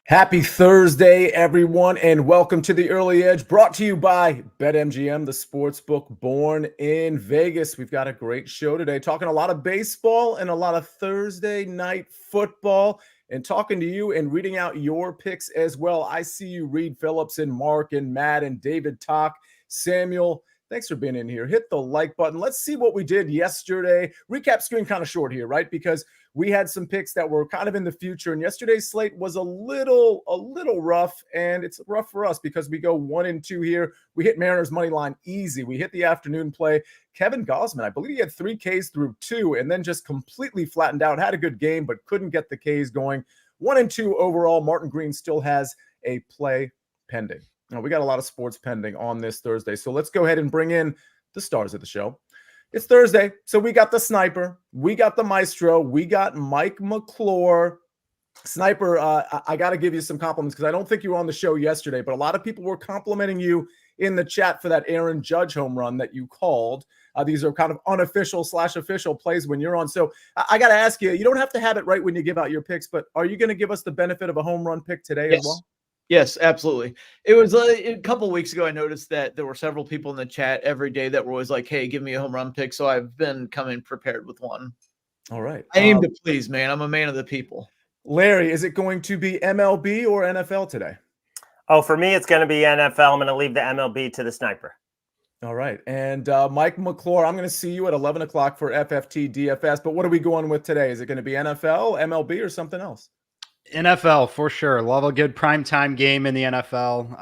Happy Thursday, everyone, and welcome to the Early Edge, brought to you by BetMGM, the sports book born in Vegas. We've got a great show today, talking a lot of baseball and a lot of Thursday night football, and talking to you and reading out your picks as well. I see you, Reed Phillips and Mark and Matt and David Talk, Samuel. Thanks for being in here. Hit the like button. Let's see what we did yesterday. Recap screen kind of short here, right? Because we had some picks that were kind of in the future, and yesterday's slate was a little rough, and it's rough for us because we go 1-2 here. We hit Mariners money line easy. We hit the afternoon play. Kevin Gausman, I believe he had 3 Ks through 2, and then just completely flattened out. Had a good game, but couldn't get the Ks going. 1-2 overall. Martin Green still has a play pending. Now, we got a lot of sports pending on this Thursday, so let's go ahead and bring in the stars of the show. It's Thursday, so we got the sniper, we got the maestro, we got Mike McClure. Sniper, I got to give you some compliments because I don't think you were on the show yesterday, but a lot of people were complimenting you in the chat for that Aaron Judge home run that you called. These are kind of unofficial/official plays when you're on. So I got to ask you, you don't have to have it right when you give out your picks, but are you going to give us the benefit of a home run pick today as well? Yes, absolutely. It was a couple weeks ago. I noticed that there were several people in the chat every day that were always like, "Hey, give me a home run pick." So I've been coming prepared with one. All right. I aim to please, man. I'm a man of the people. Larry, is it going to be MLB or NFL today? Oh, for me, it's going to be NFL. I'm going to leave the MLB to the sniper. All right. And Mike McClure, I'm going to see you at 11 o'clock for FFT DFS. But what are we going with today? Is it going to be NFL, MLB, or something else? NFL for sure. Love a good primetime game in the NFL.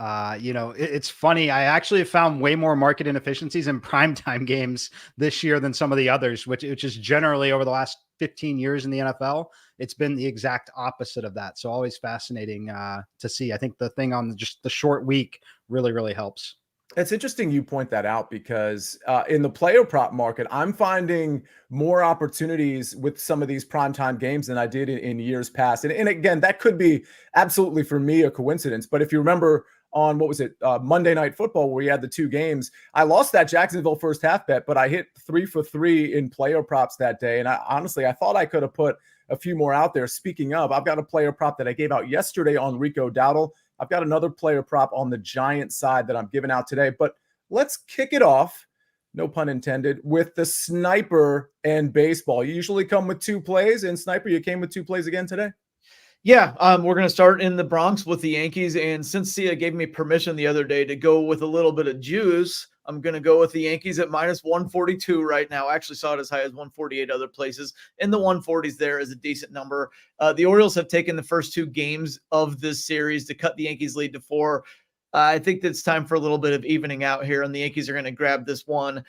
It's funny. I actually have found way more market inefficiencies in primetime games this year than some of the others, which is generally over the last 15 years in the NFL. It's been the exact opposite of that. So always fascinating to see. I think the thing on just the short week really, really helps. It's interesting you point that out because in the player prop market, I'm finding more opportunities with some of these primetime games than I did in years past. And again, that could be absolutely for me a coincidence. But if you remember on, Monday Night Football, where we had the 2 games, I lost that Jacksonville first half bet, but I hit 3 for 3 in player props that day. And I thought I could have put a few more out there. Speaking of, I've got a player prop that I gave out yesterday on Rico Dowdle. I've got another player prop on the Giants side that I'm giving out today, but let's kick it off, no pun intended, with the sniper and baseball. You usually come with 2 plays, and sniper, you came with 2 plays again today? Yeah, we're going to start in the Bronx with the Yankees, and since Sia gave me permission the other day to go with a little bit of juice, I'm going to go with the Yankees at minus 142 right now. I actually saw it as high as 148 other places. In the 140s there is a decent number. The Orioles have taken the first 2 games of this series to cut the Yankees lead to 4. I think that it's time for a little bit of evening out here, and the Yankees are going to grab this one.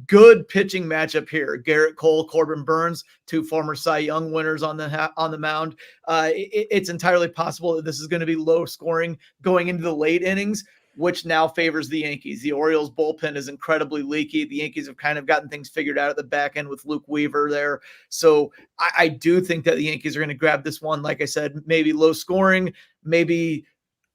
Good pitching matchup here. Garrett Cole, Corbin Burns, 2 former Cy Young winners on the mound. It's entirely possible that this is going to be low scoring going into the late innings, which now favors the Yankees. The Orioles bullpen is incredibly leaky. The Yankees have kind of gotten things figured out at the back end with Luke Weaver there. So I do think that the Yankees are going to grab this one. Like I said, maybe low scoring, maybe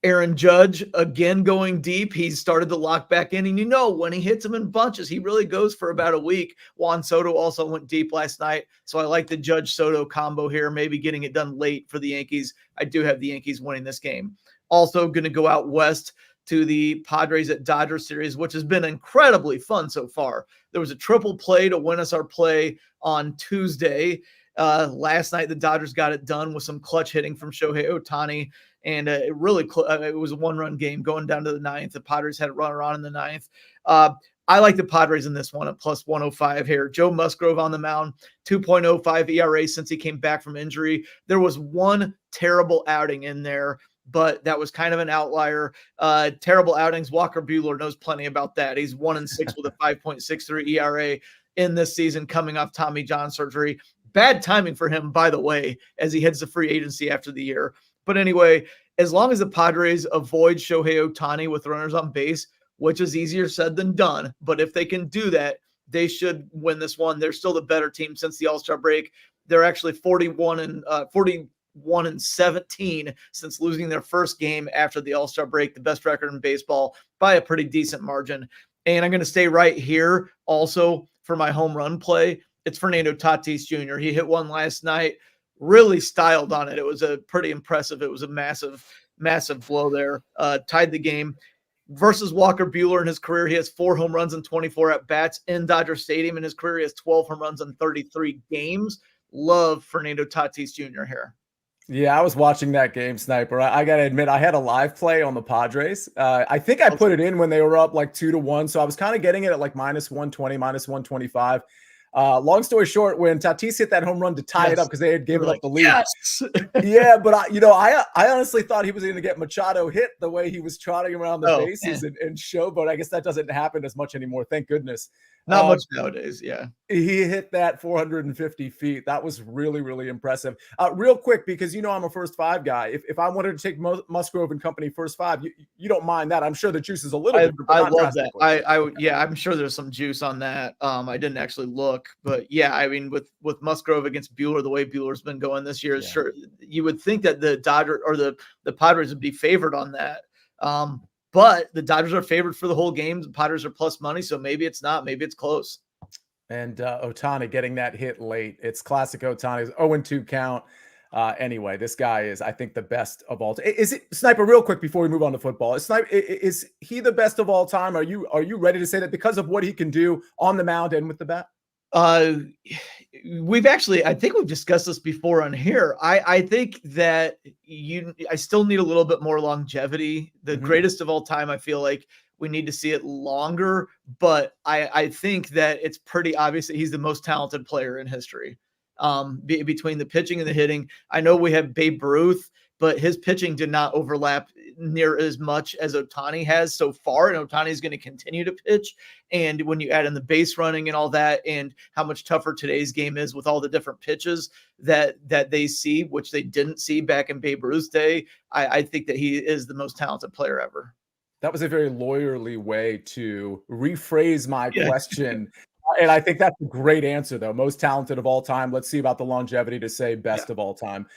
Aaron Judge again going deep. He's started to lock back in, and when he hits them in bunches, he really goes for about a week. Juan Soto also went deep last night, so I like the Judge-Soto combo here, maybe getting it done late for the Yankees. I do have the Yankees winning this game. Also going to go out west to the Padres at Dodgers series, which has been incredibly fun so far. There was a triple play to win us our play on Tuesday. Last night, the Dodgers got it done with some clutch hitting from Shohei Otani. And it was a 1-run game going down to the 9th. The Padres had a runner on in the 9th. I like the Padres in this one at plus 105 here. Joe Musgrove on the mound, 2.05 ERA since he came back from injury. There was one terrible outing in there, but that was kind of an outlier. Terrible outings. Walker Buehler knows plenty about that. He's 1-6 with a 5.63 ERA in this season, coming off Tommy John surgery. Bad timing for him, by the way, as he heads to free agency after the year. But anyway, as long as the Padres avoid Shohei Otani with runners on base, which is easier said than done, but if they can do that, they should win this one. They're still the better team since the All-Star break. They're actually 41-17 since losing their first game after the All-Star break, the best record in baseball by a pretty decent margin. And I'm going to stay right here also for my home run play. It's Fernando Tatis Jr. He hit one last night. really styled on it. It was a pretty impressive. It was a massive blow there. Tied the game. Versus Walker Buehler in his career, he has 4 home runs and 24 at-bats in Dodger Stadium. In his career, he has 12 home runs in 33 games. Love Fernando Tatis Jr. here. Yeah, I was watching that game, Sniper. I got to admit, I had a live play on the Padres. I think I put it in when they were up like 2-1. So I was kind of getting it at like -120, -125. Long story short, when Tatis hit that home run to tie it up because they had given up the lead. Yes. Yeah, but I honestly thought he was going to get Machado hit the way he was trotting around the bases and showboat. I guess that doesn't happen as much anymore. Thank goodness. Not much nowadays. Yeah. He hit that 450 feet. That was really, really impressive. Real quick, because I'm a first 5 guy. If I wanted to take Musgrove and company first 5, you don't mind that. I'm sure the juice is a little different. I love that. I'm sure there's some juice on that. I didn't actually look, but yeah, I mean, with Musgrove against Buehler, the way Buehler's been going this year, sure, you would think that the Dodgers or the Padres would be favored on that. But the Dodgers are favored for the whole game. The Padres are plus money, so maybe it's not. Maybe it's close. And Otani getting that hit late. It's classic Otani's 0-2 count. Anyway, this guy is, I think, the best of all time. Is it, Sniper, real quick before we move on to football, is he the best of all time? Are you ready to say that because of what he can do on the mound and with the bat? I think we've discussed this before on here. I think that I still need a little bit more longevity. The greatest of all time, I feel like we need to see it longer, but I think that it's pretty obvious that he's the most talented player in history. Between the pitching and the hitting, I know we have Babe Ruth, but his pitching did not overlap near as much as Otani has so far, and Otani is going to continue to pitch. And when you add in the base running and all that, and how much tougher today's game is with all the different pitches that they see, which they didn't see back in Babe Ruth's day, I think that he is the most talented player ever. That was a very lawyerly way to rephrase my question. And I think that's a great answer, though. Most talented of all time. Let's see about the longevity to say best of all time.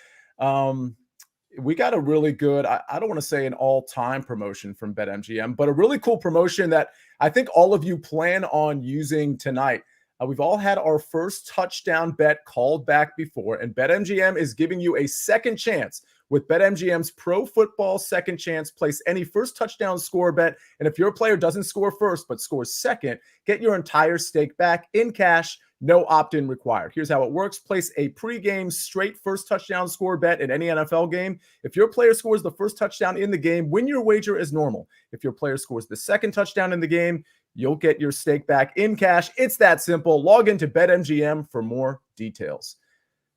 We got a really good, I don't want to say an all-time promotion from BetMGM, but a really cool promotion that I think all of you plan on using tonight. We've all had our first touchdown bet called back before, and BetMGM is giving you a second chance with BetMGM's Pro Football Second Chance. Place any first touchdown score bet, and if your player doesn't score first but scores second, get your entire stake back in cash. No opt-in required. Here's how it works. Place a pregame straight first touchdown score bet in any NFL game. If your player scores the first touchdown in the game, win your wager as normal. If your player scores the second touchdown in the game, you'll get your stake back in cash. It's that simple. Log into BetMGM for more details.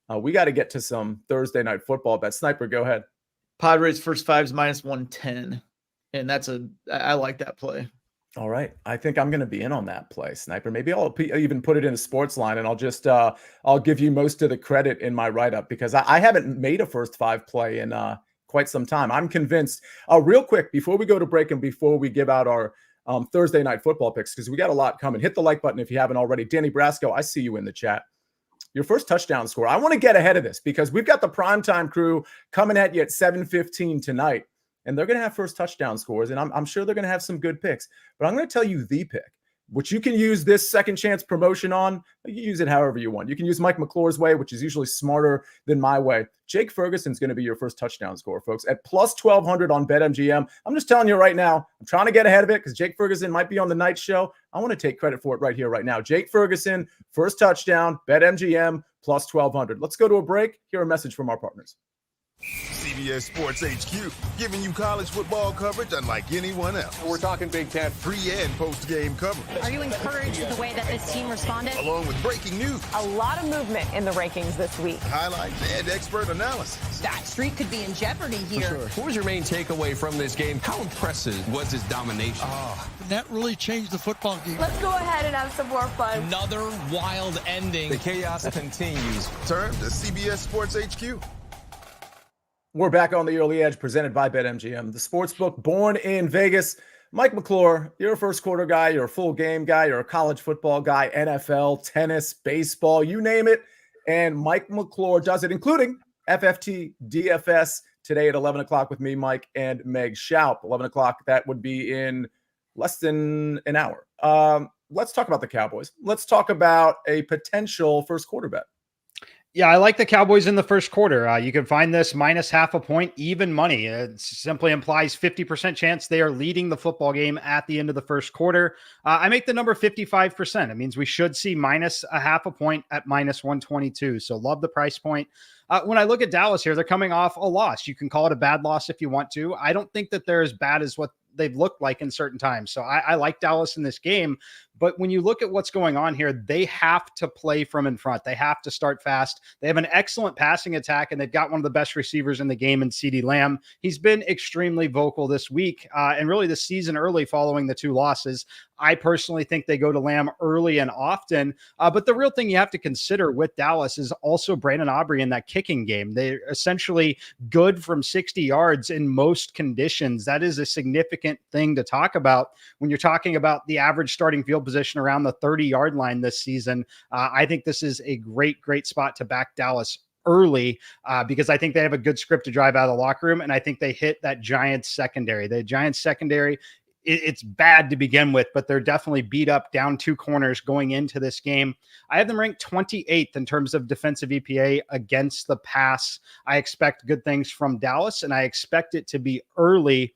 We got to get to some Thursday night football bets. Sniper, go ahead. Padres first 5s -110. And I like that play. All right. I think I'm going to be in on that play, Sniper. Maybe I'll even put it in a SportsLine, and I'll just I'll give you most of the credit in my write-up because I haven't made a first 5 play in quite some time. I'm convinced. Real quick, before we go to break and before we give out our Thursday night football picks, because we got a lot coming. Hit the like button if you haven't already. Danny Brasco, I see you in the chat. Your first touchdown score. I want to get ahead of this because we've got the primetime crew coming at you at 7:15 tonight. And they're going to have first touchdown scores, and I'm sure they're going to have some good picks. But I'm going to tell you the pick, which you can use this second chance promotion on. You use it however you want. You can use Mike McClure's way, which is usually smarter than my way. Jake Ferguson's going to be your first touchdown score, folks, at plus 1,200 on BetMGM. I'm just telling you right now, I'm trying to get ahead of it because Jake Ferguson might be on the night show. I want to take credit for it right here, right now. Jake Ferguson, first touchdown, BetMGM, plus 1,200. Let's go to a break. Hear a message from our partners. CBS Sports HQ, giving you college football coverage unlike anyone else. We're talking Big Ten. Pre- and post-game coverage. Are you encouraged with the way that this team responded? Along with breaking news. A lot of movement in the rankings this week. Highlights and expert analysis. That streak could be in jeopardy here. Sure. What was your main takeaway from this game? How impressive was his domination? That really changed the football game. Let's go ahead and have some more fun. Another wild ending. The chaos continues. Turn to CBS Sports HQ. We're back on the Early Edge, presented by BetMGM, the sportsbook born in Vegas. Mike McClure, you're a first quarter guy, you're a full game guy, you're a college football guy, NFL, tennis, baseball, you name it. And Mike McClure does it, including FFT DFS today at 11 o'clock with me, Mike, and Meg Schaup. 11 o'clock, that would be in less than an hour. Let's talk about the Cowboys. Let's talk about a potential first quarter bet. Yeah, I like the Cowboys in the first quarter. You can find this minus half a point, even money. It simply implies 50% chance they are leading the football game at the end of the first quarter. I make the number 55%. It means we should see minus a half a point at minus 122. So love the price point. When I look at Dallas here, they're coming off a loss. You can call it a bad loss if you want to. I don't think that they're as bad as what they've looked like in certain times. So I like Dallas in this game. But when you look at what's going on here, they have to play from in front. They have to start fast. They have an excellent passing attack, and they've got one of the best receivers in the game in CeeDee Lamb. He's been extremely vocal this week and really this season early following the 2 losses. I personally think they go to Lamb early and often. But the real thing you have to consider with Dallas is also Brandon Aubrey in that kicking game. They're essentially good from 60 yards in most conditions. That is a significant thing to talk about when you're talking about the average starting field position around the 30-yard line this season. I think this is a great spot to back Dallas early because I think they have a good script to drive out of the locker room, and I think they hit that Giants secondary. The Giants secondary, it's bad to begin with, but they're definitely beat up down 2 corners going into this game. I have them ranked 28th in terms of defensive EPA against the pass. I expect good things from Dallas, and I expect it to be early.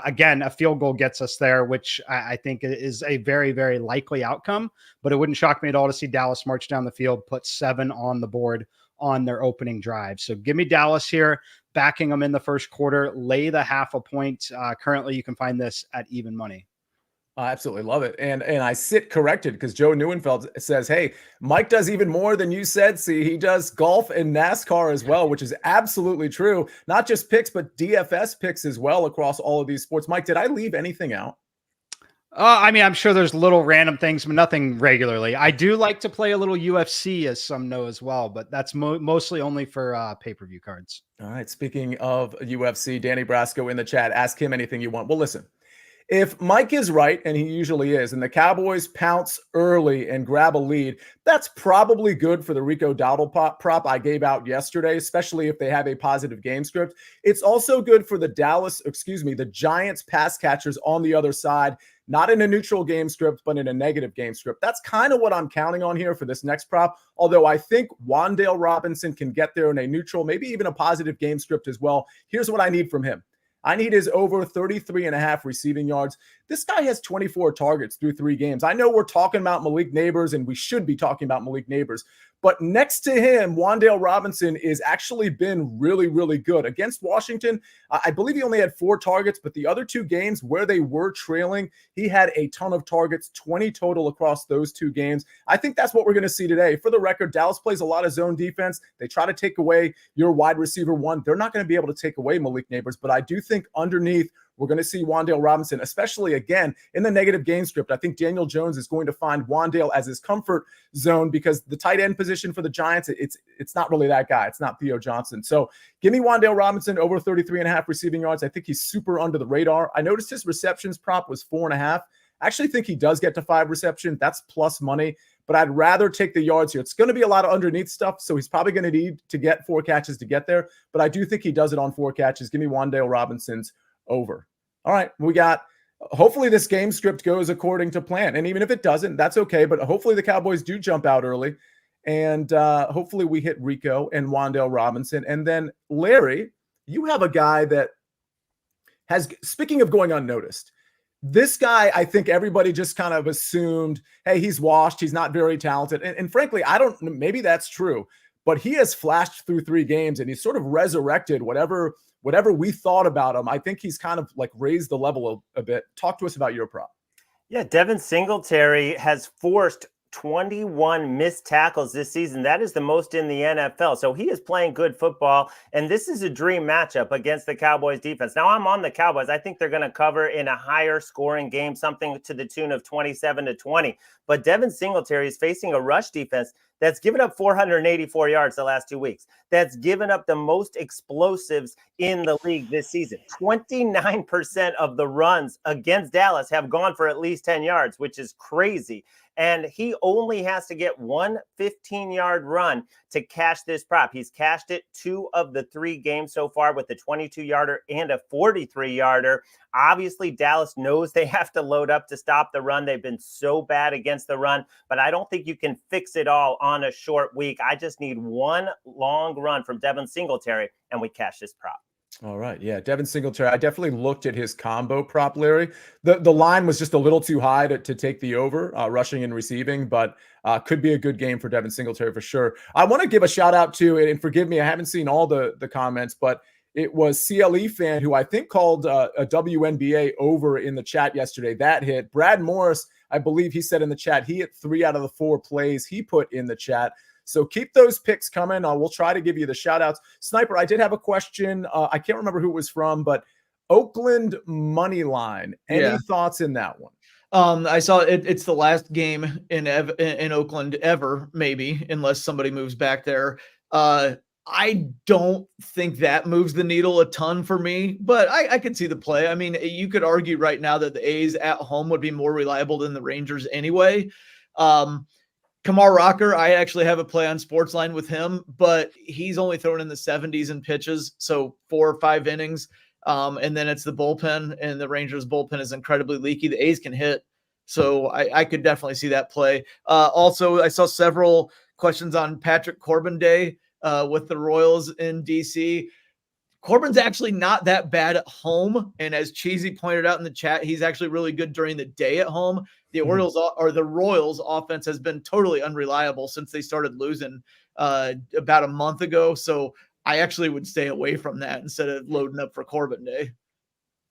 Again, a field goal gets us there, which I think is a very likely outcome, but it wouldn't shock me at all to see Dallas march down the field, put 7 on the board on their opening drive. So give me Dallas here, backing them in the first quarter, lay the half a point. Currently, you can find this at even money. I absolutely love it. And I sit corrected because Joe Neuenfeld says, hey, Mike does even more than you said. See, he does golf and NASCAR as well, which is absolutely true. Not just picks, but DFS picks as well across all of these sports. Mike, did I leave anything out? I mean, I'm sure there's little random things, but nothing regularly. I do like to play a little UFC, as some know as well, but that's mostly only for pay-per-view cards. All right. Speaking of UFC, Danny Brasco in the chat, ask him anything you want. Well, listen. If Mike is right, and he usually is, and the Cowboys pounce early and grab a lead, that's probably good for the Rico Dowdle prop I gave out yesterday, especially if they have a positive game script. It's also good for the the Giants pass catchers on the other side, not in a neutral game script, but in a negative game script. That's kind of what I'm counting on here for this next prop, although I think Wandale Robinson can get there in a neutral, maybe even a positive game script as well. Here's what I need from him. I need his over 33.5 receiving yards. This guy has 24 targets through 3 games. I know we're talking about Malik Neighbors, and we should be talking about Malik Neighbors, but next to him, Wandale Robinson is actually been really good. Against Washington, I believe he only had 4 targets, but the other 2 games where they were trailing, he had a ton of targets, 20 total across those 2 games. I think that's what we're going to see today. For the record, Dallas plays a lot of zone defense. They try to take away your wide receiver 1. They're not going to be able to take away Malik Neighbors, but I do think underneath, we're going to see Wandale Robinson, especially again in the negative game script. I think Daniel Jones is going to find Wandale as his comfort zone because the tight end position for the Giants, it's not really that guy. It's not Theo Johnson. So give me Wandale Robinson over 33.5 receiving yards. I think he's super under the radar. I noticed his receptions prop was 4.5. I actually think he does get to 5 reception. That's plus money, but I'd rather take the yards here. It's going to be a lot of underneath stuff, so he's probably going to need to get 4 catches to get there, but I do think he does it on 4 catches. Give me Wandale Robinson's over. All right, we got, hopefully this game script goes according to plan. And even if it doesn't, that's okay. But hopefully the Cowboys do jump out early. And hopefully we hit Rico and Wandale Robinson. And then Larry, you have a guy that has, speaking of going unnoticed, this guy, I think everybody just kind of assumed, hey, he's washed. He's not very talented. And frankly, I don't, maybe that's true. But he has flashed through 3 games and he's sort of resurrected whatever we thought about him. I think he's kind of like raised the level a bit. Talk to us about your prop. Yeah, Devin Singletary has forced 21 missed tackles this season. That is the most in the NFL. So he is playing good football, and this is a dream matchup against the Cowboys defense. Now, I'm on the Cowboys. I think they're going to cover in a higher scoring game, something to the tune of 27-20. But Devin Singletary is facing a rush defense that's given up 484 yards the last 2 weeks. That's given up the most explosives in the league this season. 29% of the runs against Dallas have gone for at least 10 yards, which is crazy. and he only has to get one 15-yard run to cash this prop. He's cashed it 2 of the 3 games so far with a 22-yarder and a 43-yarder. Obviously, Dallas knows they have to load up to stop the run. They've been so bad against the run, but I don't think you can fix it all on a short week. I just need one long run from Devin Singletary, and we cash this prop. All right. Yeah. Devin Singletary. I definitely looked at his combo prop, Larry. The line was just a little too high to take the over, rushing and receiving, but could be a good game for Devin Singletary for sure. I want to give a shout out to, and forgive me, I haven't seen all the comments, but it was CLE fan who I think called a WNBA over in the chat yesterday. That hit. Brad Morris, I believe he said in the chat, he hit 3 out of the 4 plays he put in the chat. So keep those picks coming. We'll try to give you the shout outs. Sniper, I did have a question. I can't remember who it was from, but Oakland money line. Any thoughts in that one? I saw it. It's the last game in Oakland ever, maybe, unless somebody moves back there. I don't think that moves the needle a ton for me, but I could see the play. I mean, you could argue right now that the A's at home would be more reliable than the Rangers anyway. Kamar Rocker, I actually have a play on SportsLine with him, but he's only thrown in the 70s in pitches, so 4 or 5 innings. And then it's the bullpen, and the Rangers bullpen is incredibly leaky. The A's can hit, so I could definitely see that play. Also, I saw several questions on Patrick Corbin Day with the Royals in D.C. Corbin's actually not that bad at home, and as Cheesy pointed out in the chat, he's actually really good during the day at home. The Orioles or the Royals offense has been totally unreliable since they started losing about a month ago. So I actually would stay away from that instead of loading up for Corbin Day.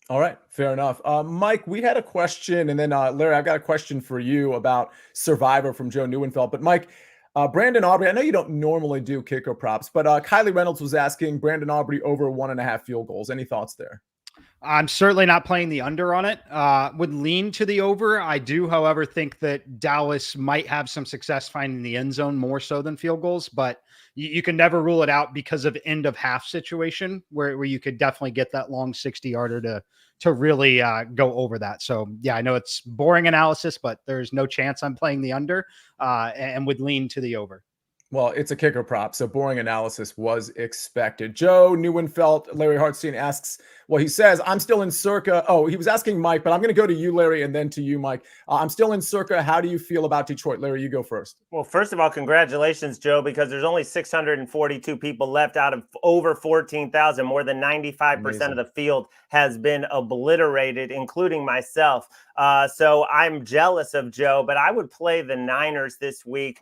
All right, fair enough. Mike, we had a question, and then Larry, I've got a question for you about Survivor from Joe Neuenfeld. But Mike, Brandon Aubrey, I know you don't normally do kicker props, but Kylie Reynolds was asking Brandon Aubrey over 1.5 field goals. Any thoughts there? I'm certainly not playing the under on it. Would lean to the over. I do, however, think that Dallas might have some success finding the end zone more so than field goals, but you can never rule it out because of end of half situation where you could definitely get that long 60-yarder to really go over that. So yeah, I know it's boring analysis, but there's no chance I'm playing the under and would lean to the over. Well, it's a kicker prop, so boring analysis was expected. Joe Neuenfeld, Larry Hartstein asks, well, he says, I'm still in circa. Oh, he was asking Mike, but I'm going to go to you, Larry, and then to you, Mike. I'm still in circa. How do you feel about Detroit? Larry, you go first. Well, first of all, congratulations, Joe, because there's only 642 people left out of over 14,000. More than 95% of the field has been obliterated, including myself. So I'm jealous of Joe, but I would play the Niners this week.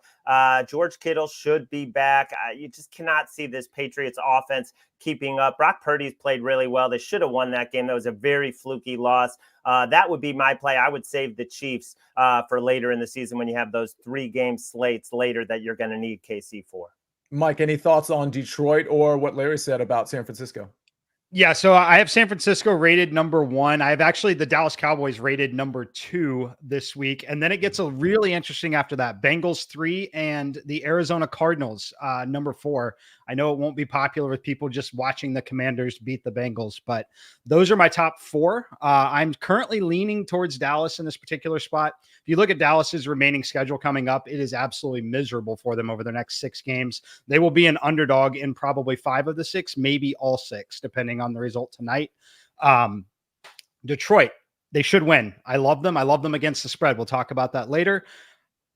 George Kittle should be back. You just cannot see this Patriots offense keeping up. Brock Purdy's played really well. They should have won that game. That was a very fluky loss. That would be my play. I would save the Chiefs for later in the season when you have those 3-game slates later that you're going to need KC for. Mike, any thoughts on Detroit or what Larry said about San Francisco? Yeah, so I have San Francisco rated number 1. I have actually the Dallas Cowboys rated number 2 this week. And then it gets a really interesting after that. Bengals 3 and the Arizona Cardinals number 4. I know it won't be popular with people just watching the Commanders beat the Bengals, but those are my top 4. I'm currently leaning towards Dallas in this particular spot. If you look at Dallas's remaining schedule coming up, it is absolutely miserable for them over the next 6 games. They will be an underdog in probably 5 of the 6, maybe all 6, depending on the result tonight. Detroit, they should win. I love them. I love them against the spread. We'll talk about that later.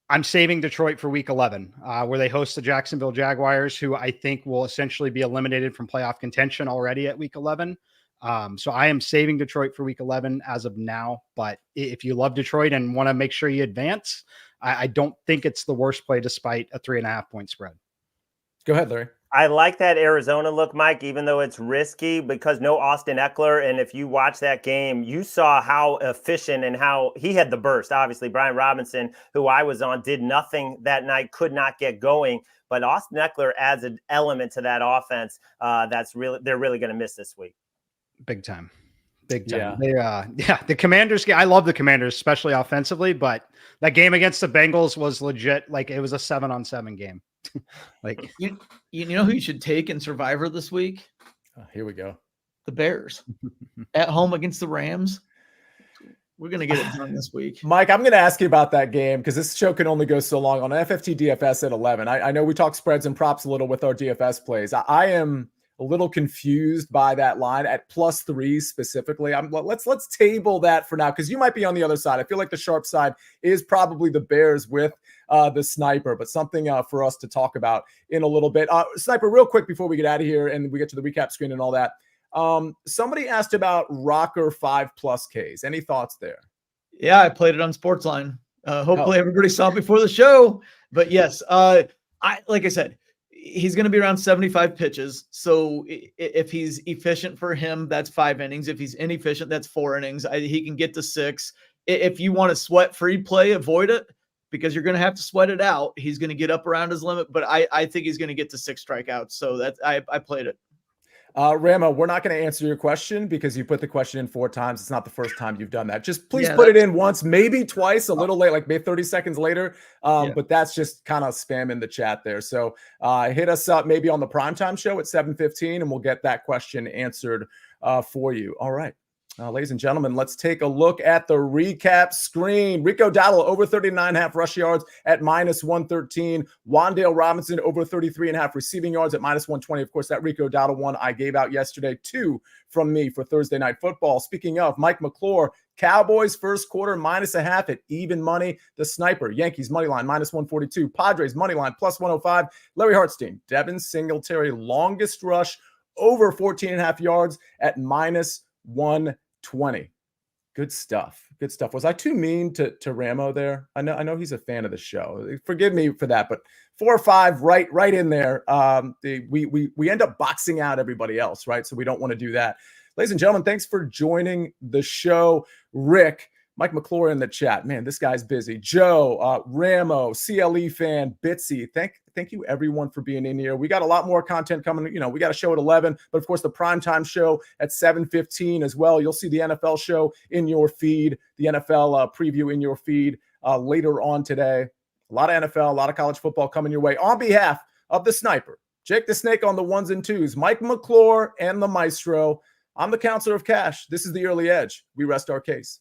I'm saving Detroit for week 11, where they host the Jacksonville Jaguars, who I think will essentially be eliminated from playoff contention already at week 11. So I am saving Detroit for week 11 as of now. But if you love Detroit and want to make sure you advance, I don't think it's the worst play despite a 3.5-point spread. Go ahead, Larry. I like that Arizona look, Mike, even though it's risky because no Austin Eckler. And if you watch that game, you saw how efficient and how he had the burst. Obviously, Brian Robinson, who I was on, did nothing that night, could not get going. But Austin Eckler adds an element to that offense they're really going to miss this week. Big time. Big time. Yeah. The Commanders, I love the Commanders, especially offensively, but that game against the Bengals was legit. Like it was a 7-on-7 game. Like you know who you should take in Survivor this week? Here we go. The Bears at home against the Rams. We're going to get it done this week. Mike, I'm going to ask you about that game because this show can only go so long on FFT DFS at 11. I know we talk spreads and props a little with our DFS plays. I am a little confused by that line at +3 specifically. Let's table that for now because you might be on the other side. I feel like the sharp side is probably the Bears with the sniper, but something for us to talk about in a little bit. Sniper, real quick before we get out of here and we get to the recap screen and all that. Somebody asked about Rocker 5+ Ks. Any thoughts there? Yeah, I played it on SportsLine. Hopefully everybody saw it before the show. But yes, like I said, he's going to be around 75 pitches. So if he's efficient for him, that's 5 innings. If he's inefficient, that's 4 innings. He can get to 6. If you want a sweat-free play, avoid it because you're going to have to sweat it out. He's going to get up around his limit, but I think he's going to get to 6 strikeouts. So that's I played it. Ramo, we're not going to answer your question because you put the question in 4 times. It's not the first time you've done that. Just please put it in once, maybe twice, a little late, like maybe 30 seconds later. But that's just kind of spam in the chat there. So hit us up maybe on the primetime show at 7:15 and we'll get that question answered for you. All right. Ladies and gentlemen, let's take a look at the recap screen. Rico Dowdle over 39.5 rush yards at -113. Wandale Robinson over 33.5 receiving yards at -120. Of course, that Rico Dowdle one I gave out yesterday, 2 from me for Thursday Night Football. Speaking of, Mike McClure, Cowboys first quarter -0.5 at even money. The sniper, Yankees money line -142. Padres money line +105. Larry Hartstein, Devin Singletary longest rush over 14.5 yards at -120. Good stuff. Good stuff. Was I too mean to Ramo there? I know he's a fan of the show. Forgive me for that, but 4 or 5 right in there. We end up boxing out everybody else, right? So we don't want to do that. Ladies and gentlemen, thanks for joining the show. Rick, Mike McClure in the chat. Man, this guy's busy. Joe, Ramo, CLE fan, Bitsy. Thank you everyone for being in here. We got a lot more content coming. We got a show at 11, but of course the primetime show at 7:15 as well. You'll see the NFL show in your feed, the NFL preview in your feed later on today. A lot of NFL, a lot of college football coming your way. On behalf of the sniper, Jake the Snake on the 1s and 2s, Mike McClure and the Maestro, I'm the Counselor of Cash. This is the Early Edge. We rest our case.